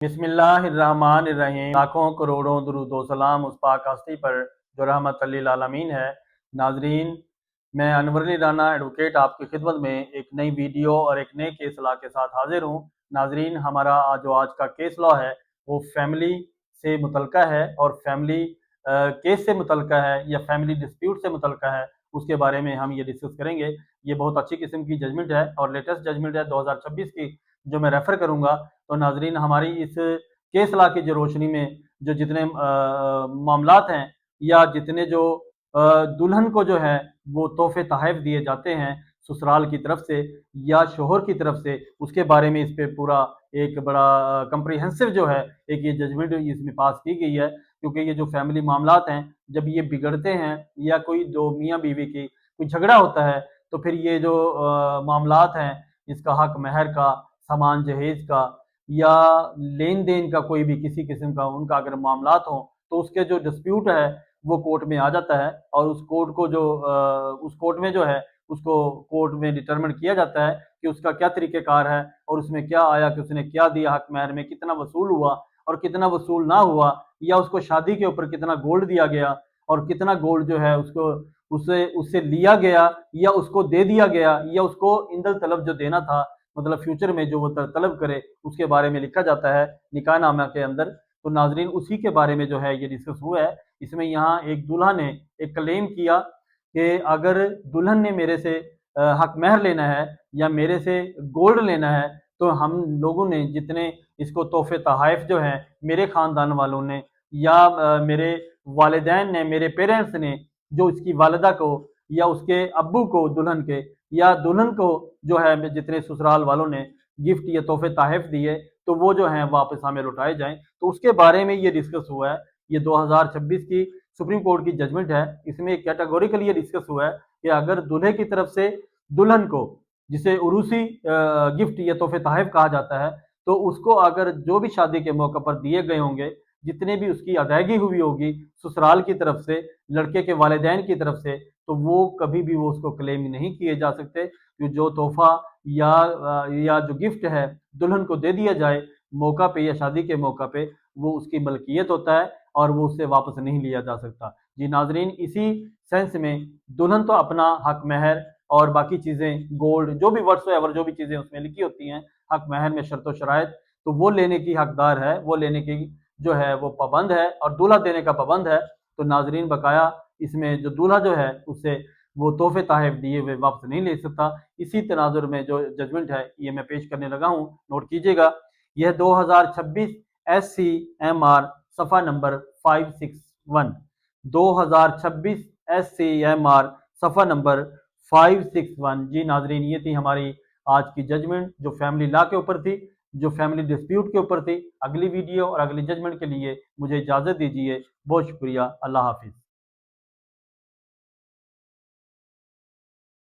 बिस्मिल्लाहिर्रहमानिर्रहीम। लाखों करोड़ों दुरूद व सलाम उस पाक हस्ती पर जो रहमत लिल आलमीन है। नाजरीन, मैं अनवर अली राना एडवोकेट आपकी खिदमत में एक नई वीडियो और एक नए केस लॉ के साथ हाजिर हूँ। नाजरीन, हमारा आज का केस लॉ है वो फैमिली से मुतल्लिका है और फैमिली केस से मुतल्लिका है या फैमिली डिस्प्यूट से मुतल्लिका है, उसके बारे में हम ये डिस्कस करेंगे। ये बहुत अच्छी किस्म की जजमेंट है और लेटेस्ट जजमेंट है 2026 की, जो मैं रेफ़र करूँगा। तो नाजरीन, हमारी इस केस लॉ की जो रोशनी में जो जितने मामलात हैं या जितने जो दुल्हन को जो है वो तोहफे तोहफ़ दिए जाते हैं ससुराल की तरफ से या शोहर की तरफ से, उसके बारे में इस पे पूरा एक बड़ा कंप्रिहेंसिव जो है एक ये जजमेंट इसमें पास की गई है। क्योंकि ये जो फैमिली मामलात हैं, जब ये बिगड़ते हैं या कोई दो मियाँ बीवी की कोई झगड़ा होता है, तो फिर ये जो मामलात हैं, इसका हक महर का, सामान जहेज का या लेन देन का कोई भी किसी किस्म का उनका अगर मामलात हो, तो उसके जो डिस्प्यूट है वो कोर्ट में आ जाता है और उस कोर्ट में जो है उसको कोर्ट में डिटरमिन किया जाता है कि उसका क्या तरीक़ेकार है और उसमें क्या आया कि उसने क्या दिया हक महर में, कितना वसूल हुआ और कितना वसूल ना हुआ, या उसको शादी के ऊपर कितना गोल्ड दिया गया और कितना गोल्ड जो है उसको उससे उससे लिया गया या उसको दे दिया गया या उसको इंदल तलब जो देना था, मतलब फ्यूचर में जो वो तलब करे, उसके बारे में लिखा जाता है निकाहनामा के अंदर। तो नाजरीन, उसी के बारे में जो है ये डिस्कस हुआ है। इसमें यहाँ एक दूल्हा ने एक क्लेम किया कि अगर दुल्हन ने मेरे से हक महर लेना है या मेरे से गोल्ड लेना है, तो हम लोगों ने जितने इसको तोहफे तोहफ़ जो हैं मेरे ख़ानदान वालों ने या मेरे वालिदैन ने, मेरे पेरेंट्स ने जो इसकी वालिदा को या उसके अब्बू को दुल्हन के या दुल्हन को जो है जितने ससुराल वालों ने गिफ्ट या तोहफे तोहफ़ दिए, तो वो जो हैं वापस हमें लौटाए जाएँ। तो उसके बारे में ये डिस्कस हुआ है। ये 2026 की सुप्रीम कोर्ट की जजमेंट है। इसमें कैटेगोरिकली ये डिस्कस हुआ है कि अगर दूल्हे की तरफ से दुल्हन को, जिसे उरूसी गिफ्ट या तोहफे तोहफ़ कहा जाता है, तो उसको अगर जो भी शादी के मौके पर दिए गए होंगे, जितने भी उसकी अदायगी हुई होगी ससुराल की तरफ से, लड़के के वालिदैन की तरफ से, तो वो कभी भी वो उसको क्लेम नहीं किए जा सकते कि जो तोहफ़ा या जो गिफ्ट है दुल्हन को दे दिया जाए मौका पे या शादी के मौका पे, वो उसकी मलकियत होता है और वो उससे वापस नहीं लिया जा सकता। जी नाज़रीन, इसी सेंस में दुल्हन तो अपना हक महर और बाकी चीज़ें गोल्ड जो भी व्हाट्सएवर जो भी चीज़ें उसमें लिखी होती हैं हक महर में शर्त व शराइत, तो वो लेने की हकदार है, वो लेने की जो है वो पाबंद है और दूल्हा देने का पाबंद है। तो नाज़रीन, बकाया इसमें जो दूल्हा जो है उससे वो तोहफे तोहफ़ दिए हुए वापस नहीं ले सकता। इसी तनाजुर में जो जजमेंट है ये मैं पेश करने लगा हूँ, नोट कीजिएगा। यह 2026 SCMR सफ़ा नंबर 561, 2026 SCMR सफ़ा नंबर 561। जी नाज़रीन, ये थी हमारी आज की जजमेंट जो फैमिली लॉ के ऊपर थी, जो फैमिली डिस्प्यूट के ऊपर थी। अगली वीडियो और अगली जजमेंट के लिए मुझे इजाज़त दीजिए। बहुत शुक्रिया। अल्लाह हाफ़िज़।